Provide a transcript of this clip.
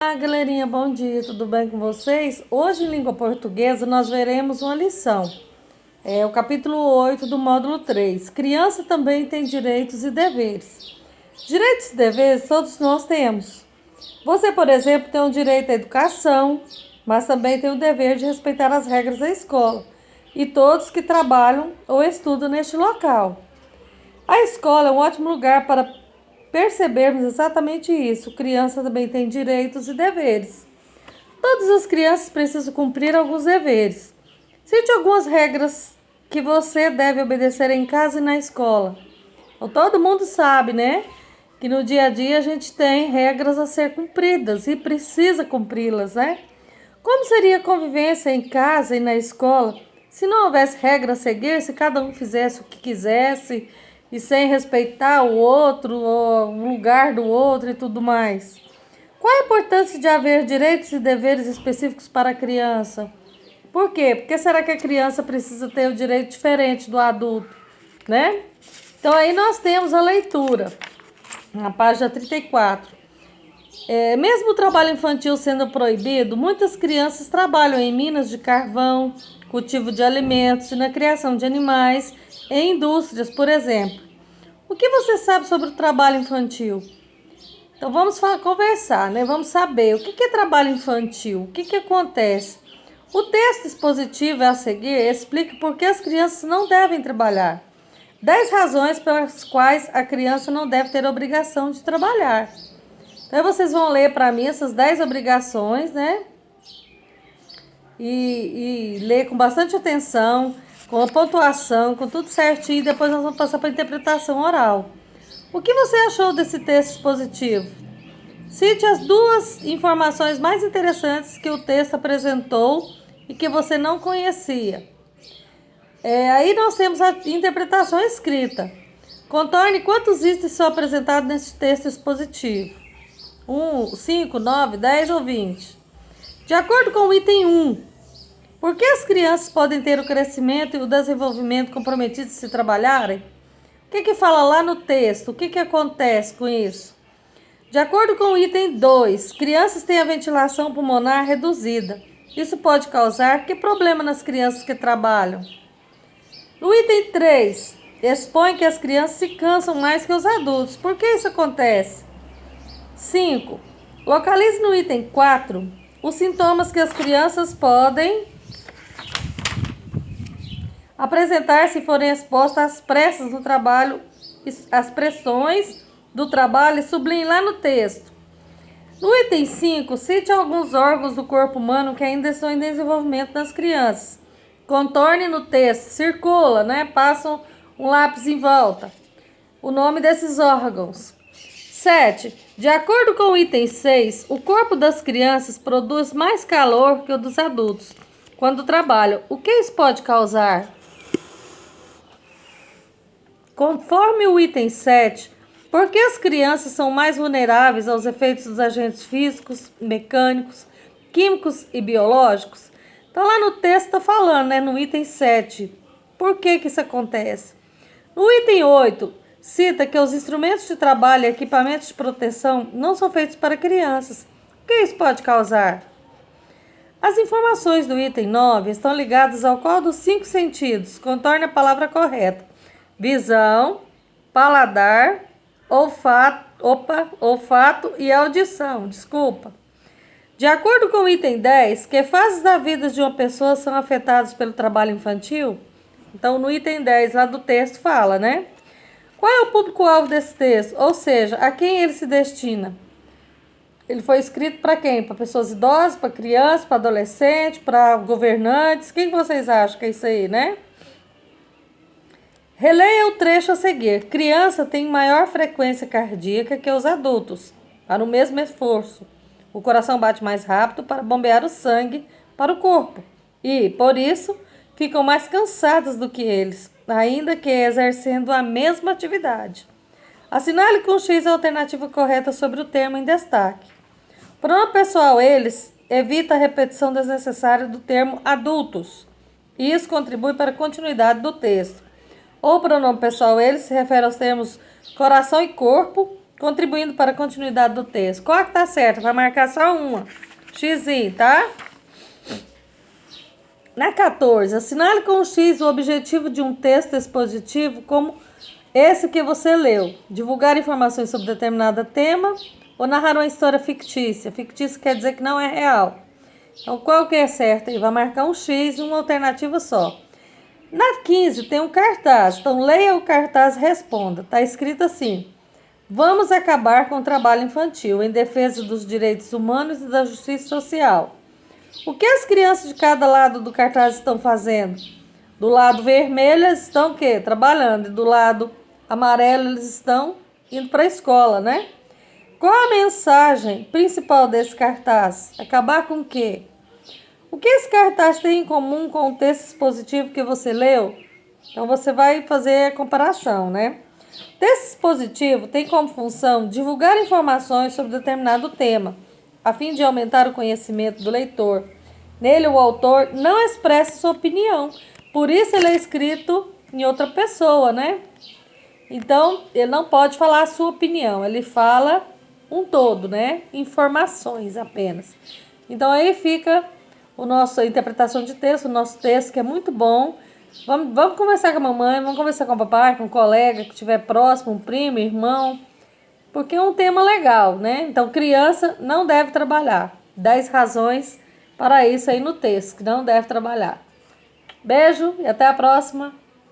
Olá, galerinha, bom dia, tudo bem com vocês? Hoje, em língua portuguesa, nós veremos uma lição. É o capítulo 8 do módulo 3. Criança também tem direitos e deveres. Direitos e deveres todos nós temos. Você, por exemplo, tem o direito à educação, mas também tem o dever de respeitar as regras da escola e todos que trabalham ou estudam neste local. A escola é um ótimo lugar para percebermos exatamente isso. Criança também tem direitos e deveres. Todas as crianças precisam cumprir alguns deveres. Cite algumas regras que você deve obedecer em casa e na escola. Então, todo mundo sabe, né? Que no dia a dia a gente tem regras a ser cumpridas e precisa cumpri-las, né? Como seria a convivência em casa e na escola se não houvesse regra a seguir, se cada um fizesse o que quisesse e sem respeitar o outro, o lugar do outro e tudo mais? Qual a importância de haver direitos e deveres específicos para a criança? Por quê? Porque será que a criança precisa ter o direito diferente do adulto, né? Então aí nós temos a leitura, na página 34. Mesmo o trabalho infantil sendo proibido, muitas crianças trabalham em minas de carvão, cultivo de alimentos e na criação de animais em indústrias, por exemplo. O que você sabe sobre o trabalho infantil? Então vamos conversar, né? Vamos saber o que é trabalho infantil, o que acontece. O texto expositivo a seguir explica por que as crianças não devem trabalhar. 10 razões pelas quais a criança não deve ter obrigação de trabalhar. Então vocês vão ler para mim essas 10 obrigações, né? E ler com bastante atenção, com a pontuação, com tudo certinho, e depois nós vamos passar para a interpretação oral. O que você achou desse texto expositivo? Cite as duas informações mais interessantes que o texto apresentou e que você não conhecia. Aí nós temos a interpretação escrita. Contorne quantos itens são apresentados nesse texto expositivo. 1, 5, 9, 10 ou 20. De acordo com o item 1, por que as crianças podem ter o crescimento e o desenvolvimento comprometidos se trabalharem? O que fala lá no texto? O que acontece com isso? De acordo com o item 2, crianças têm a ventilação pulmonar reduzida. Isso pode causar que problema nas crianças que trabalham? No item 3, expõe que as crianças se cansam mais que os adultos. Por que isso acontece? 5. Localize no item 4 os sintomas que as crianças podem apresentar se forem expostas às pressas do trabalho, às pressões do trabalho, e sublinhe lá no texto. No item 5, cite alguns órgãos do corpo humano que ainda estão em desenvolvimento nas crianças. Contorne no texto, circula, né? Passa um lápis em volta. O nome desses órgãos. 7. De acordo com o item 6, o corpo das crianças produz mais calor que o dos adultos quando trabalham. O que isso pode causar? Conforme o item 7, por que as crianças são mais vulneráveis aos efeitos dos agentes físicos, mecânicos, químicos e biológicos? Então lá no texto está falando, né, no item 7, por que isso acontece? No item 8, cita que os instrumentos de trabalho e equipamentos de proteção não são feitos para crianças. O que isso pode causar? As informações do item 9 estão ligadas ao qual dos 5 sentidos? Contorne a palavra correta. Visão, paladar, olfato e audição. De acordo com o item 10, que fases da vida de uma pessoa são afetadas pelo trabalho infantil? Então, no item 10 lá do texto fala, né? Qual é o público-alvo desse texto? Ou seja, a quem ele se destina? Ele foi escrito para quem? Para pessoas idosas, para crianças, para adolescentes, para governantes? Quem vocês acham que é isso aí, né? Releia o trecho a seguir. Criança tem maior frequência cardíaca que os adultos, para o mesmo esforço. O coração bate mais rápido para bombear o sangue para o corpo e, por isso, ficam mais cansadas do que eles, ainda que exercendo a mesma atividade. Assinale com X a alternativa correta sobre o termo em destaque. Pronome pessoal eles evita a repetição desnecessária do termo adultos, e isso contribui para a continuidade do texto. O pronome pessoal eles se refere aos termos coração e corpo, contribuindo para a continuidade do texto. Qual que tá certa? Vai marcar só uma. Xizinho, tá? Na 14, assinale com o X o objetivo de um texto expositivo como esse que você leu. Divulgar informações sobre determinado tema ou narrar uma história fictícia. Fictícia quer dizer que não é real. Então, qual que é certo? Aí vai marcar um X e uma alternativa só. Na 15 tem um cartaz. Então, leia o cartaz e responda. Está escrito assim: vamos acabar com o trabalho infantil em defesa dos direitos humanos e da justiça social. O que as crianças de cada lado do cartaz estão fazendo? Do lado vermelho eles estão o quê? Trabalhando. E do lado amarelo eles estão indo para a escola, né? Qual a mensagem principal desse cartaz? Acabar com o quê? O que esse cartaz tem em comum com o texto expositivo que você leu? Então você vai fazer a comparação, né? O texto expositivo tem como função divulgar informações sobre determinado tema, a fim de aumentar o conhecimento do leitor. Nele, o autor não expressa sua opinião, por isso ele é escrito em outra pessoa, né? Então, ele não pode falar a sua opinião, ele fala um todo, né? Informações apenas. Então, aí fica a nossa interpretação de texto, o nosso texto, que é muito bom. Vamos conversar com a mamãe, vamos conversar com o papai, com um colega que estiver próximo, um primo, irmão, porque é um tema legal, né? Então, criança não deve trabalhar. 10 razões para isso aí no texto, que não deve trabalhar. Beijo e até a próxima.